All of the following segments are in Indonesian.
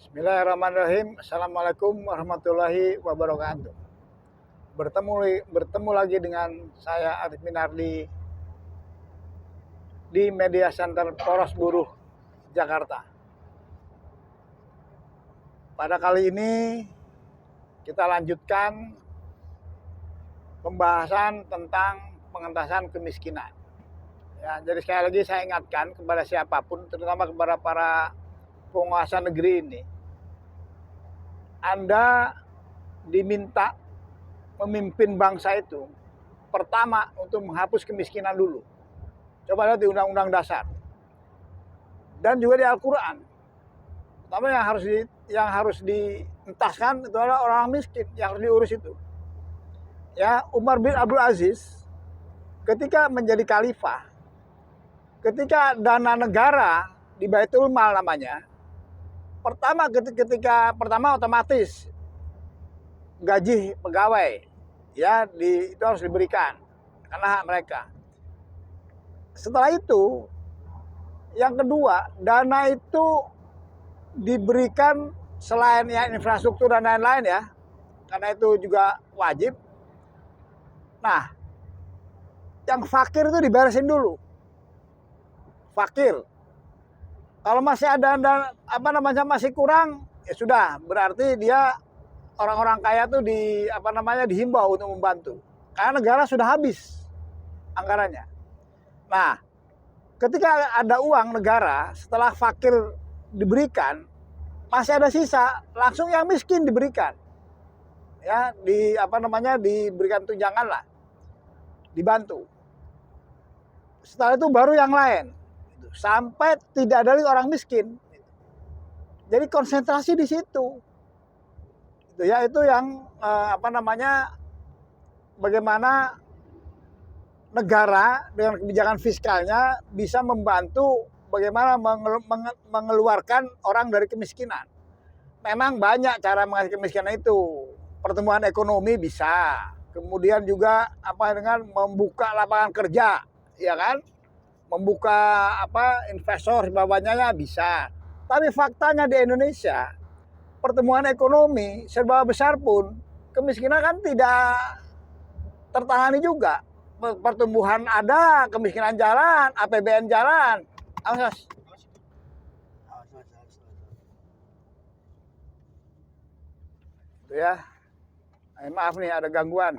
Bismillahirrahmanirrahim. Assalamualaikum warahmatullahi wabarakatuh. Bertemu lagi dengan saya Arif Minardi di Media Center Poros Buruh Jakarta. Pada kali ini kita lanjutkan pembahasan tentang pengentasan kemiskinan. Ya, jadi sekali lagi saya ingatkan kepada siapapun, terutama kepada para penguasa negeri ini, Anda diminta memimpin bangsa itu pertama untuk menghapus kemiskinan dulu. Coba lihat di Undang-Undang Dasar dan juga di Al-Quran. Pertama yang harus dientaskan itu adalah orang miskin yang harus diurus itu. Ya, Umar bin Abdul Aziz ketika menjadi khalifah, ketika dana negara di Baitul Mal namanya, pertama otomatis gaji pegawai ya itu harus diberikan karena hak mereka. Setelah itu yang kedua, dana itu diberikan selain ya infrastruktur dan lain-lain ya, karena itu juga wajib. Nah, yang fakir itu diberesin dulu. Fakir. Kalau masih ada masih kurang, ya sudah, berarti dia orang-orang kaya tuh dihimbau untuk membantu. Karena negara sudah habis anggarannya. Nah, ketika ada uang negara, setelah fakir diberikan, masih ada sisa, langsung yang miskin diberikan. Ya, diberikan tunjangan lah. Dibantu. Setelah itu baru yang lain. Sampai tidak ada lagi orang miskin. Jadi konsentrasi di situ. Itu yang bagaimana negara dengan kebijakan fiskalnya bisa membantu bagaimana mengeluarkan orang dari kemiskinan. Memang banyak cara mengatasi kemiskinan itu. Pertumbuhan ekonomi bisa. Kemudian juga dengan membuka lapangan kerja, ya kan? Membuka investor sebagainya bisa. Tapi faktanya di Indonesia pertumbuhan ekonomi serba besar pun kemiskinan kan tidak tertangani juga. Pertumbuhan ada, kemiskinan jalan, APBN jalan. Awas. Itu ya. Maaf nih ada gangguan.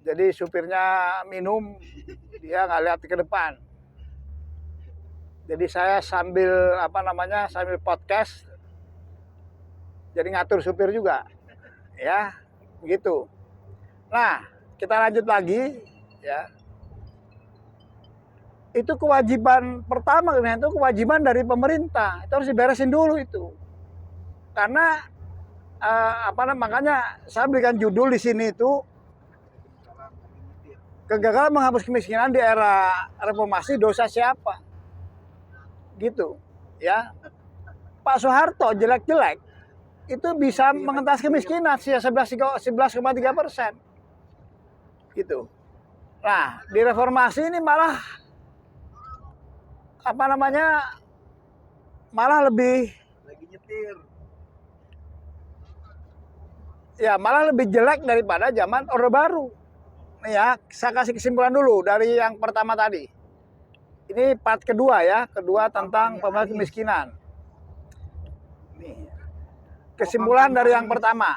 Jadi supirnya minum, dia nggak lihat ke depan. Jadi saya sambil podcast, jadi ngatur supir juga, ya, gitu. Nah, kita lanjut lagi, ya. Itu kewajiban pertama, itu kewajiban dari pemerintah. Itu harus diberesin dulu itu, karena makanya saya berikan judul di sini itu. Kegagalan menghapus kemiskinan di era reformasi dosa siapa? Gitu, ya. Pak Soeharto jelek-jelek itu bisa mengentas kemiskinan 11,3%. Gitu. Nah, di reformasi ini malah malah lebih lagi nyetir. Ya, malah lebih jelek daripada zaman Orde Baru. Ya, saya kasih kesimpulan dulu dari yang pertama tadi. Ini part kedua ya, tentang pemberantasan kemiskinan. Nih. Kesimpulan dari yang pertama,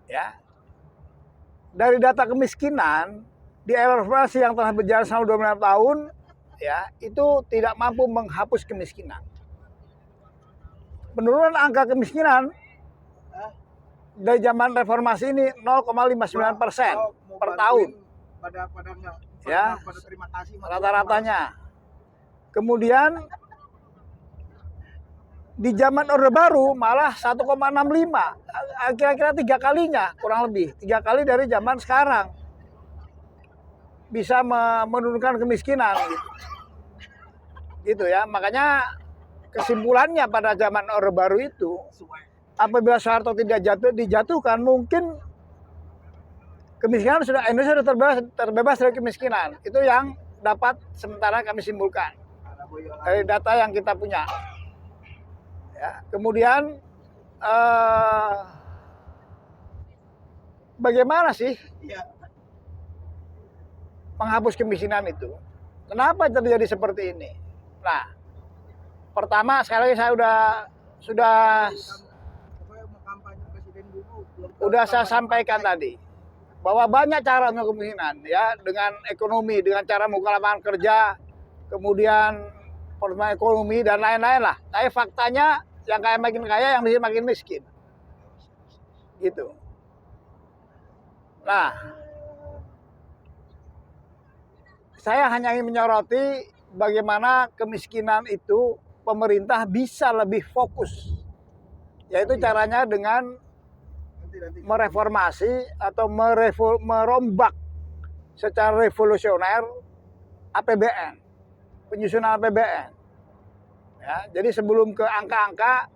ya. Dari data kemiskinan di era reformasi yang telah berjalan selama 26 tahun, ya, itu tidak mampu menghapus kemiskinan. Penurunan angka kemiskinan dari zaman reformasi ini 0,59% per tahun. Ya, terima kasih rata-ratanya. Kemudian di zaman Orde Baru malah 1,65, kira-kira 3 kalinya, kurang lebih 3 kali dari zaman sekarang bisa menurunkan kemiskinan. Gitu ya, makanya kesimpulannya pada zaman Orde Baru itu, apabila Soeharto tidak dijatuhkan, mungkin kemiskinan Indonesia sudah terbebas dari kemiskinan. Itu yang dapat sementara kami simpulkan dari data yang kita punya. Ya, kemudian bagaimana sih menghapus kemiskinan itu? Kenapa terjadi seperti ini? Nah, pertama sekali lagi saya sudah saya sampaikan tadi bahwa banyak cara untuk kemiskinan, ya, dengan ekonomi, dengan cara membuka lapangan kerja, kemudian pertumbuhan ekonomi dan lain-lain lah. Tapi faktanya yang kaya makin kaya, yang miskin makin miskin, gitu. Nah, saya hanya ingin menyoroti bagaimana kemiskinan itu pemerintah bisa lebih fokus, yaitu caranya dengan mereformasi atau merombak secara revolusioner APBN, penyusunan APBN. Ya, jadi sebelum ke angka-angka,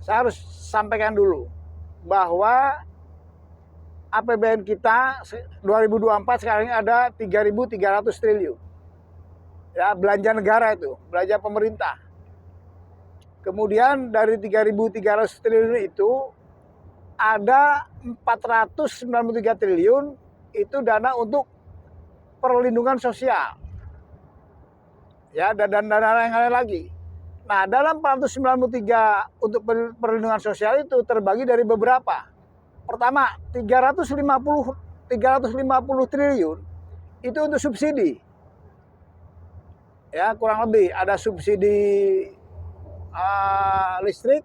saya harus sampaikan dulu bahwa APBN kita 2024 sekarang ini ada 3.300 triliun. Ya, belanja negara itu, belanja pemerintah. Kemudian dari 3.300 triliun itu ada 493 triliun itu dana untuk perlindungan sosial. Ya, dan dana yang lain lagi. Nah, dalam 493 untuk perlindungan sosial itu terbagi dari beberapa. Pertama, 350 triliun itu untuk subsidi. Ya, kurang lebih ada subsidi listrik,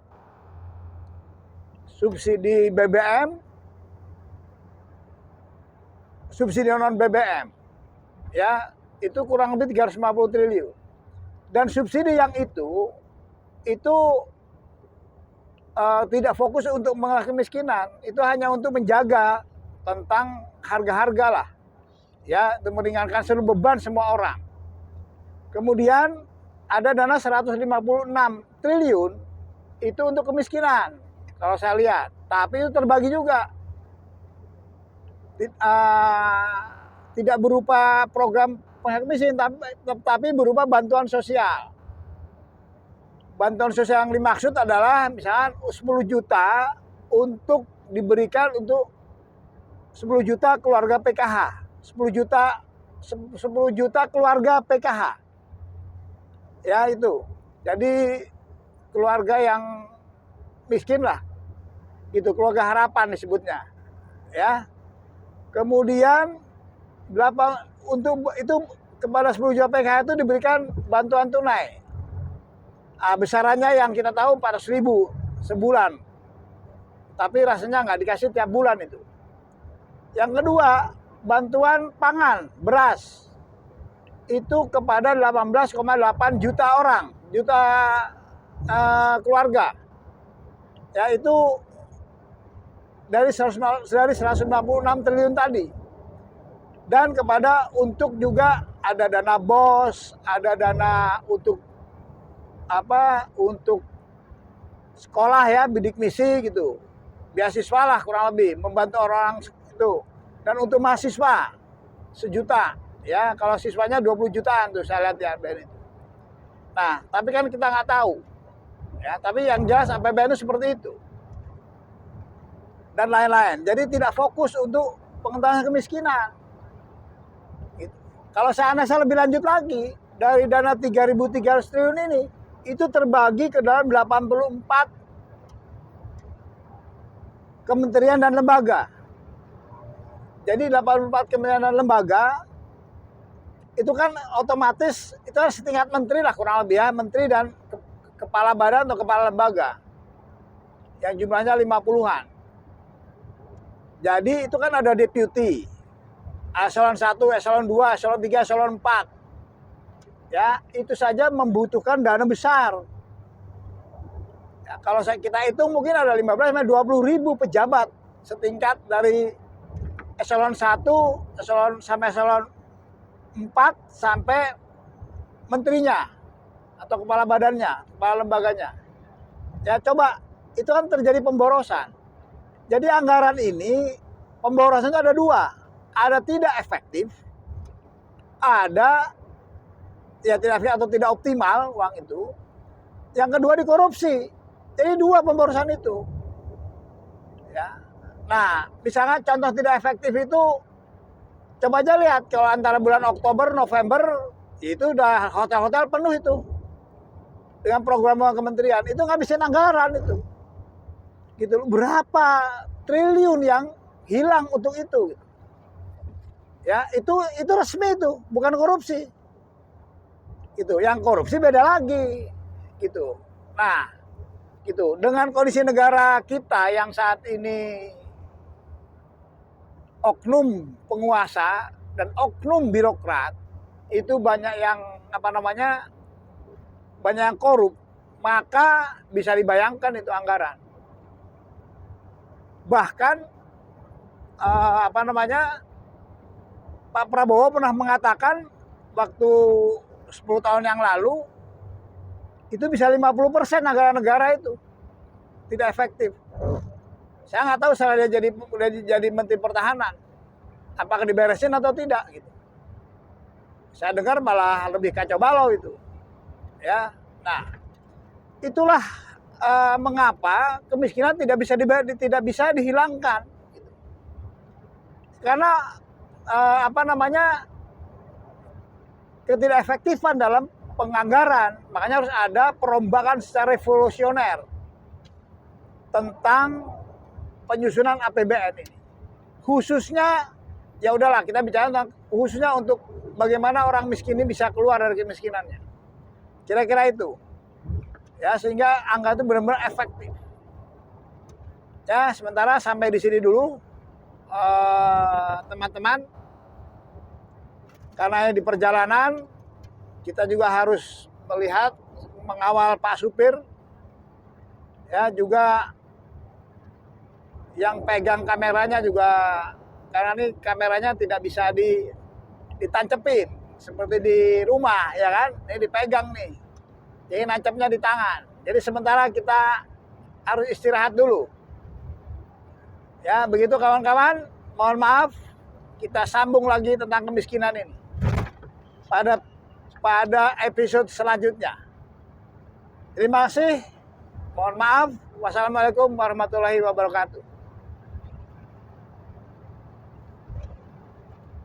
subsidi BBM, subsidi non BBM. Ya, itu kurang lebih 350 triliun. Dan subsidi yang itu tidak fokus untuk mengurangi kemiskinan, itu hanya untuk menjaga tentang harga-harga lah, ya, untuk meringankan seluruh beban semua orang. Kemudian ada dana 156 triliun itu untuk kemiskinan, kalau saya lihat, tapi itu terbagi juga, tidak berupa program penghapus miskin, tapi berupa bantuan sosial. Bantuan sosial yang dimaksud adalah misalnya 10 juta untuk diberikan untuk 10 juta keluarga PKH, 10 juta keluarga PKH. Ya, itu. Jadi keluarga yang miskin lah. Itu keluarga harapan disebutnya. Ya. Kemudian untuk itu kepada 10 juta PKH itu diberikan bantuan tunai. Besarannya yang kita tahu 400.000 sebulan, tapi rasanya nggak dikasih tiap bulan itu. Yang kedua, bantuan pangan, beras, itu kepada 18,8 juta orang, keluarga. Ya, itu dari 196 triliun tadi. Dan kepada untuk juga ada dana BOS, ada dana untuk sekolah, ya, bidik misi gitu, beasiswa lah kurang lebih, membantu orang itu. Dan untuk mahasiswa 1 juta, ya, kalau siswanya 20 jutaan tuh saya lihat ya APBN itu. Nah, tapi kan kita nggak tahu, ya, tapi yang jelas APBN itu seperti itu dan lain-lain. Jadi tidak fokus untuk pengentasan kemiskinan. Gitu. Kalau saya analisa lebih lanjut lagi, dari dana 3.300 triliun ini itu terbagi ke dalam 84 kementerian dan lembaga. Jadi 84 kementerian dan lembaga itu kan otomatis itu setingkat menteri lah kurang lebih, ya, menteri dan kepala badan atau kepala lembaga yang jumlahnya 50-an. Jadi itu kan ada deputi, eselon 1, eselon 2, eselon 3, eselon 4. Ya, itu saja membutuhkan dana besar. Ya, kalau kita hitung mungkin ada 15-20 ribu pejabat setingkat dari eselon 1, eselon 4 sampai menterinya atau kepala badannya, kepala lembaganya. Ya, coba itu kan terjadi pemborosan. Jadi anggaran ini pemborosannya ada dua, ada tidak efektif, ada ya tidak efektif atau tidak optimal uang itu, yang kedua dikorupsi. Jadi dua pemborosan itu. Ya. Nah, misalnya contoh tidak efektif itu, coba aja lihat kalau antara bulan Oktober, November, itu udah hotel-hotel penuh itu. Dengan program kementerian, itu ngabisin anggaran itu. Gitu. Berapa triliun yang hilang untuk itu. Ya, itu resmi itu, bukan korupsi. Gitu. Yang korupsi beda lagi. Gitu. Nah, gitu. Dengan kondisi negara kita yang saat ini oknum penguasa dan oknum birokrat itu banyak yang banyak yang korup, maka bisa dibayangkan itu anggaran. Bahkan Pak Prabowo pernah mengatakan waktu 10 tahun yang lalu itu bisa 50% negara-negara itu tidak efektif. Saya nggak tahu setelah dia jadi Menteri Pertahanan apakah diberesin atau tidak gitu. Saya dengar malah lebih kacau balau itu. Ya, nah itulah mengapa kemiskinan tidak bisa dihilangkan. Karena ketidakefektifan dalam penganggaran. Makanya harus ada perombakan secara revolusioner tentang penyusunan APBN ini. Khususnya, ya udahlah kita bicara tentang khususnya untuk bagaimana orang miskin ini bisa keluar dari kemiskinannya. Kira-kira itu. Ya, sehingga angka itu benar-benar efektif. Ya, sementara sampai di sini dulu teman-teman. Karena di perjalanan kita juga harus melihat, mengawal Pak supir. Ya, juga yang pegang kameranya juga, karena ini kameranya tidak bisa ditancepin seperti di rumah, ya kan? Ini dipegang nih. Jadi nancapnya di tangan. Jadi sementara kita harus istirahat dulu. Ya, begitu kawan-kawan. Mohon maaf, kita sambung lagi tentang kemiskinan ini pada episode selanjutnya. Terima kasih. Mohon maaf. Wassalamualaikum warahmatullahi wabarakatuh.